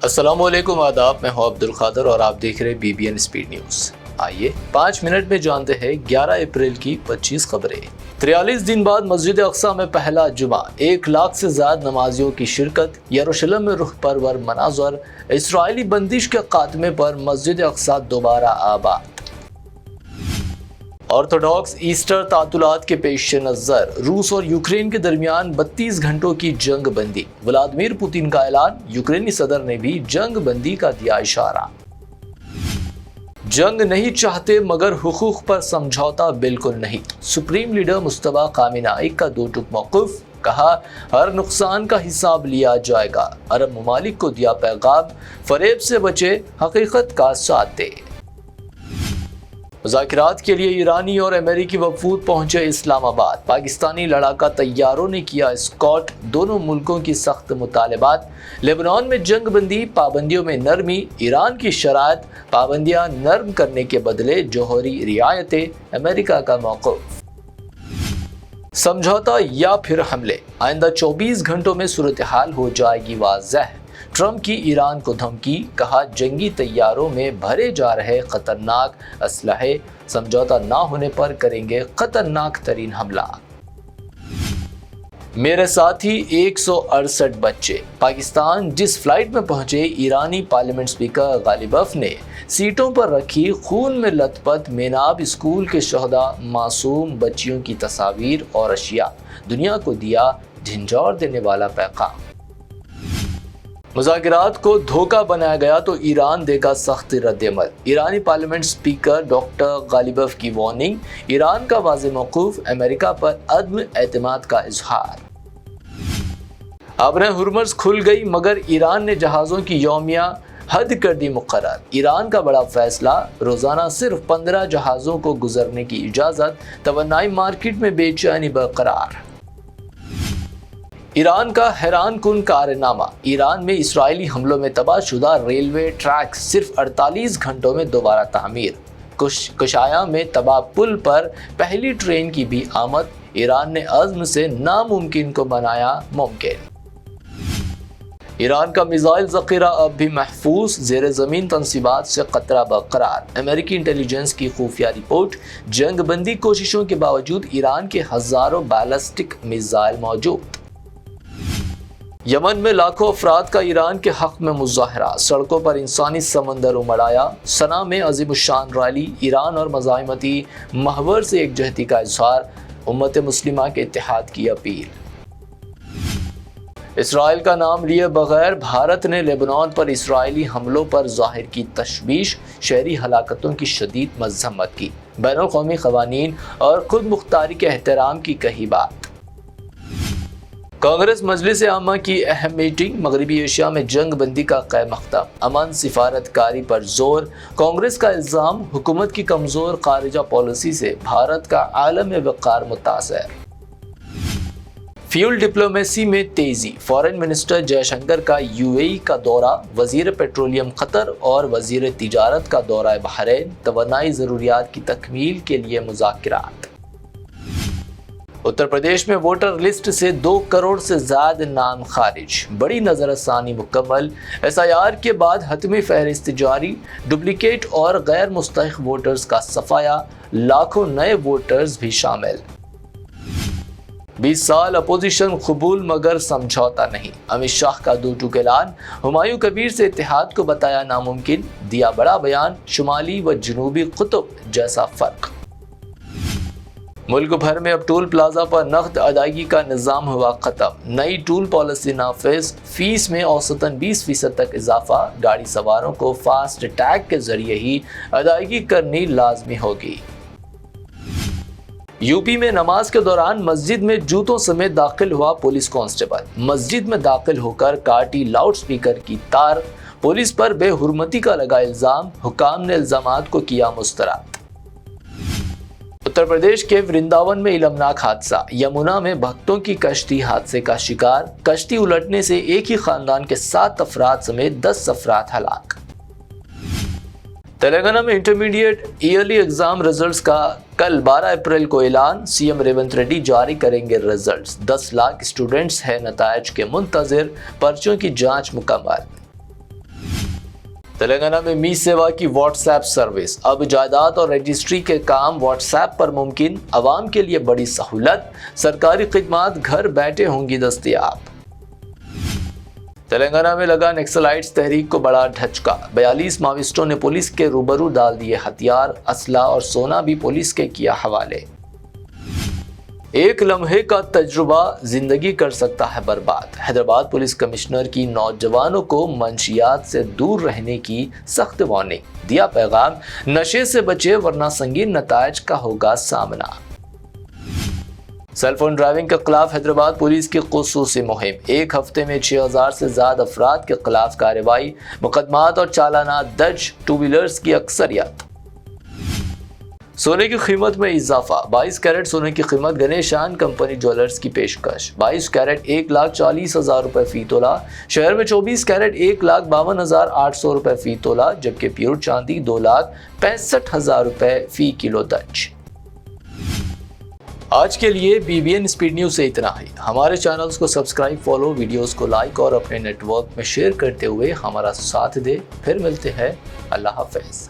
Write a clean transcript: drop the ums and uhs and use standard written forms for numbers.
السلام علیکم، آداب، میں ہوں عبد القادر اور آپ دیکھ رہے BBN اسپیڈ نیوز۔ آئیے 5 منٹ میں جانتے ہیں 11 اپریل کی 25 خبریں۔ 43 دن بعد مسجد اقصی میں پہلا جمعہ، 1 لاکھ سے زائد نمازیوں کی شرکت۔ یروشلم میں رخ پرور مناظر، اسرائیلی بندش کے خاتمے پر مسجد اقصی دوبارہ آباد۔ آرتھوڈاکس ایسٹر تعطیلات کے پیش نظر روس اور یوکرین کے درمیان 32 گھنٹوں کی جنگ بندی۔ ولادیمیر پوتن کا اعلان، یوکرینی صدر نے بھی جنگ بندی کا دیا اشارہ۔ جنگ نہیں چاہتے مگر حقوق پر سمجھوتا بالکل نہیں۔ سپریم لیڈر مجتبیٰ خامنہ ای کا 2 ٹوک موقف، کہا ہر نقصان کا حساب لیا جائے گا۔ عرب ممالک کو دیا پیغام، فریب سے بچے، حقیقت کا ساتھ دے۔ مذاکرات کے لیے ایرانی اور امریکی وفود پہنچے اسلام آباد۔ پاکستانی لڑاکا طیاروں نے کیا اسکارٹ، دونوں ملکوں کی سخت مطالبات۔ لبنان میں جنگ بندی، پابندیوں میں نرمی، ایران کی شرائط، پابندیاں نرم کرنے کے بدلے جوہری رعایتیں، امریکہ کا موقف۔ سمجھوتا یا پھر حملے، آئندہ 24 گھنٹوں میں صورتحال ہو جائے گی واضح۔ ٹرمپ کی ایران کو دھمکی، کہا جنگی طیاروں میں بھرے جا رہے خطرناک اسلحے، سمجھوتا نہ ہونے پر کریں گے خطرناک ترین حملہ۔ میرے ساتھی 168 بچے۔ پاکستان جس فلائٹ میں پہنچے ایرانی پارلیمنٹ اسپیکر غالیباف نے سیٹوں پر رکھی خون میں لت پت میناب اسکول کے شہداء، معصوم بچیوں کی تصاویر اور اشیاء، دنیا کو دیا جھنجھوڑ دینے والا پیغام۔ مذاکرات کو دھوکہ بنایا گیا تو ایران دے گا سخت رد عمل۔ ایرانی پارلیمنٹ اسپیکر ڈاکٹر غالیباف کی وارننگ، ایران کا واضح موقف، امریکہ پر عدم اعتماد کا اظہار۔ آبرِ ہرمز کھل گئی مگر ایران نے جہازوں کی یومیہ حد کر دی مقرر۔ ایران کا بڑا فیصلہ، روزانہ صرف 15 جہازوں کو گزرنے کی اجازت، توانائی مارکیٹ میں بے چینی برقرار۔ ایران کا حیران کن کارنامہ، ایران میں اسرائیلی حملوں میں تباہ شدہ ریلوے ٹریک صرف 48 گھنٹوں میں دوبارہ تعمیر۔ کشایا میں تباہ پل پر پہلی ٹرین کی بھی آمد، ایران نے عزم سے ناممکن کو بنایا ممکن۔ ایران کا میزائل ذخیرہ اب بھی محفوظ، زیر زمین تنصیبات سے خطرہ برقرار۔ امریکی انٹیلی جنس کی خفیہ رپورٹ، جنگ بندی کوششوں کے باوجود ایران کے ہزاروں بیلسٹک میزائل موجود۔ یمن میں لاکھوں افراد کا ایران کے حق میں مظاہرہ، سڑکوں پر انسانی سمندر امڑ آیا۔ صنعاء میں عظیم الشان ریلی، ایران اور مزاحمتی محور سے یکجہتی کا اظہار، امت مسلمہ کے اتحاد کی اپیل۔ اسرائیل کا نام لیے بغیر بھارت نے لبنان پر اسرائیلی حملوں پر ظاہر کی تشویش، شہری ہلاکتوں کی شدید مذمت کی، بین الاقوامی قوانین اور خود مختاری کے احترام کی کہی بات۔ کانگریس مجلس عامہ کی اہم میٹنگ، مغربی ایشیا میں جنگ بندی کا قے مقدم، امن سفارت کاری پر زور۔ کانگریس کا الزام، حکومت کی کمزور خارجہ پالیسی سے بھارت کا عالم وقار متاثر۔ فیول ڈپلومیسی میں تیزی، فارن منسٹر جے شنکر کا UAE کا دورہ، وزیر پیٹرولیم قطر اور وزیر تجارت کا دورہ بحرین، توانائی ضروریات کی تکمیل کے لیے مذاکرات۔ اتر پردیش میں ووٹر لسٹ سے 2 کروڑ سے زائد نام خارج، بڑی نظر ثانی مکمل۔ SIR کے بعد حتمی فہرست جاری، ڈپلیکیٹ اور غیر مستحق ووٹرز کا صفایا، لاکھوں نئے ووٹرز بھی شامل۔ 20 سال اپوزیشن قبول مگر سمجھوتا نہیں، امت شاہ کا 2 ٹوک اعلان، ہمایوں کبیر سے اتحاد کو بتایا ناممکن، دیا بڑا بیان، شمالی و جنوبی قطب جیسا فرق۔ ملک بھر میں اب ٹول پلازا پر نقد ادائیگی کا نظام ہوا ختم، نئی ٹول پالیسی نافذ، فیس میں اوسطاً 20% تک اضافہ، گاڑی سواروں کو فاسٹ ٹیگ کے ذریعے ہی ادائیگی کرنی لازمی ہوگی۔ UP میں نماز کے دوران مسجد میں جوتوں سمیت داخل ہوا پولیس کانسٹیبل، مسجد میں داخل ہو کر کاٹی لاؤڈ سپیکر کی تار، پولیس پر بے حرمتی کا لگا الزام، حکام نے الزامات کو کیا مسترد۔ اتر پردیش کے ورنداون میں المناک حادثہ، یمنا میں بھکتوں کی کشتی حادثے کا شکار، کشتی الٹنے سے ایک ہی خاندان کے 7 افراد سمیت 10 افراد ہلاک۔ تلنگانہ میں انٹرمیڈیٹ ایئرلی ایگزام ریزلٹس کا کل 12 اپریل کو اعلان، CM ریونت ریڈی جاری کریں گے ریزلٹس، 10 لاکھ اسٹوڈنٹس ہیں نتائج کے منتظر، پرچوں کی جانچ مکمل۔ تلنگانہ میں می سیوا کی واٹس ایپ سروس، اب جائیداد اور رجسٹری کے کام واٹس ایپ پر ممکن، عوام کے لیے بڑی سہولت، سرکاری خدمات گھر بیٹھے ہوں گی دستیاب۔ تلنگانہ میں لگا نکسلائٹس تحریک کو بڑا دھچکا، 42 ماویسٹوں نے پولیس کے روبرو ڈال دیے ہتھیار، اسلحہ اور سونا بھی پولیس کے کیا حوالے۔ ایک لمحے کا تجربہ زندگی کر سکتا ہے برباد، حیدرآباد پولیس کمشنر کی نوجوانوں کو منشیات سے دور رہنے کی سخت وارننگ، دیا پیغام نشے سے بچے ورنہ سنگین نتائج کا ہوگا سامنا۔ سیل فون ڈرائیونگ کے خلاف حیدرآباد پولیس کی خصوصی مہم، ایک ہفتے میں 6000 سے زیادہ افراد کے خلاف کارروائی، مقدمات اور چالانات درج، ٹو ویلرز کی اکثریت۔ سونے کی قیمت میں اضافہ، 22 کیرٹ سونے کی قیمت گنیشان کمپنی جویلرز کی پیشکش، 22 کیرٹ 1,40,000 روپے فی تولہ، شہر میں 24 کیرٹ 1,52,800 روپے فی تولہ، جبکہ پیور چاندی 2,65,000 روپے فی کلو درج۔ آج کے لیے BBN اسپیڈ نیوز سے اتنا ہی۔ ہمارے چینلز کو سبسکرائب، فالو، ویڈیوز کو لائک اور اپنے نیٹ ورک میں شیئر کرتے ہوئے ہمارا ساتھ دے۔ پھر ملتے ہیں، اللہ حافظ۔